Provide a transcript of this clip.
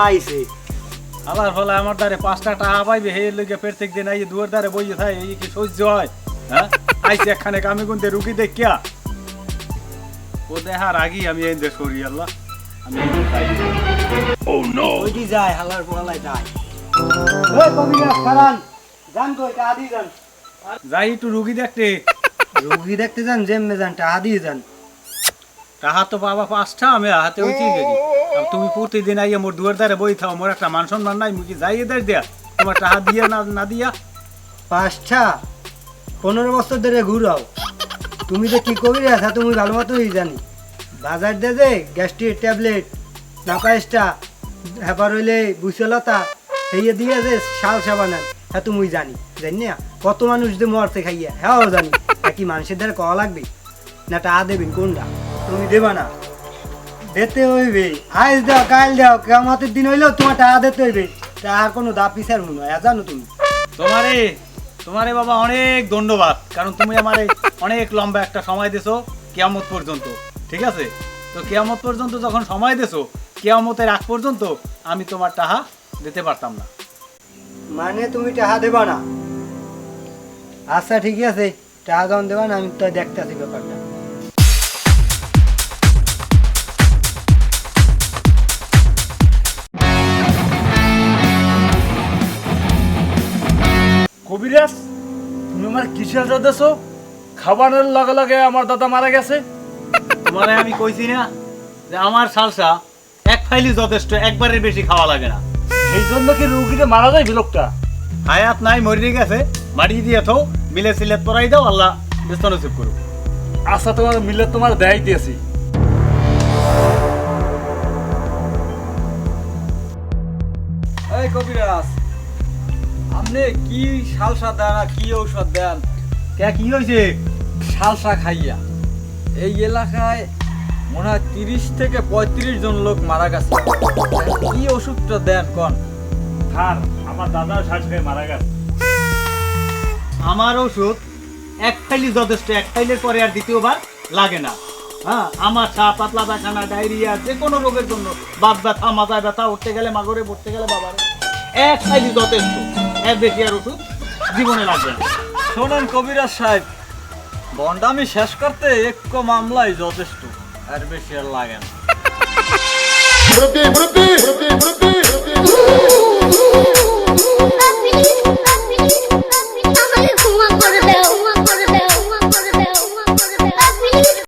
আইছে আবার ফলে আমার দ্বারে 5টা টাকা পাইবে হে লইগে প্রত্যেক দিন এই দুয়ার দ্বারে বইয়ে থাকে এই কি সহ্য হয়? হ্যাঁ আইছে একখানে কামে গুনতে রুগী দেখিয়া ও দেহার আগেই আমি এই দেশ করি আল্লাহ আমি ওইটি যায় হালার পোহালায় যায় ওই কবিরাজ খারান যান কই টাকা দিয়ে যান যাই একটু রুগী দেখতে রুগী দেখতে যান যেমনে যান টাকা দিয়ে যান টাকা তো বাবা 5টা আমি হাতে উঠি গেছি তুমি প্রতিদিন আইয়া মোর দুয়ার দ্বারে বই থাও মোর একটা মান সম্মান নাই মুই কি যাই এদের দেয়া তোমার টাকা দিয়া না দিয়া 5টা 15 বছর ধরে ঘুরাও তুমি তো কি কবিরাজ তুমি ভালো মতোই জানি বাজার দে যে গ্যাস্ট্রিক ট্যাবলেট নাপাইসটা হেপার হইলে বুসলতা হেয়ে দিয়ে যে শাল সাবানান হ্যাঁ তুমি জানি না কত মানুষ যে মরতে খাইয়া হ্যাঁ জানি কি মানুষের দ্বারা কওয়া লাগবে না টাকা দেবেন কোনটা তুমি দেবা না দিতে হইবে আজ দাও কাল দাও কেমতের দিন হইলেও তোমার টাকা দিতে হইবে টাকার কোনো দা পিছার মনে হয় জানো তুমি তোমারে বাবা অনেক ধন্যবাদ কারণ তুমি আমারে অনেক লম্বা একটা সময় দিছো কিয়ামত পর্যন্ত ঠিক আছে তো কিয়ামত পর্যন্ত যখন সময় দিছো কিয়ামতের আগ পর্যন্ত আমি তোমার টাকা দিতে পারতাম না মানে তুমি টাকা দেবা না আচ্ছা ঠিক আছে টাকা যখন দেবা না আমি তো দেখতে আছি ব্যাপারটা কবিরাজ তুমি আমার কিসের দেছো খাবারের লগে লগে আমার দাদা মারা গেছে তোমারে আমি কইছি না যে আমার সালসা এক ফাইলি যথেষ্ট একবারের বেশি খাওয়া লাগে না এই জন্য কি রুগীটা মারা যায় লোকটা হায়াত নাই মরে গেছে মারি দিয়ে থাও মিলে সিলেট পরাই দাও আল্লাহ ব্যস্ত নসিব করুক আচ্ছা তোমার মিলে তোমার দেয় দিয়েছি এই কবিরাজ আপনি কি শালসা দেন আর কি ঔষধ দেন কে কি হয়েছে শালসা খাইয়া এই এলাকায় মনে হয় 30 থেকে 35 জন লোক মারা গেছে কি ওষুধটা দেন কোন স্যার আমার দাদা শ্বাস খেয়ে মারা গেছে আমার ওষুধ এক ফাইলি যথেষ্ট এক ফাইলের পরে আর দ্বিতীয়বার লাগে না হ্যাঁ আমার চা পাতলা পায়খানা ডায়রিয়া যে কোনো রোগের জন্য বাত ব্যথা মাথায় ব্যথা উঠতে গেলে মাগরে পড়তে গেলে বাবারে এক ফাইলি যথেষ্ট এর বেশি আর ওষুধ জীবনে লাগবে না শোনেন কবিরাজ সাহেব বন্ডামি শেষ করতে এক মামলাই যথেষ্ট আর বেশি আর লাগে না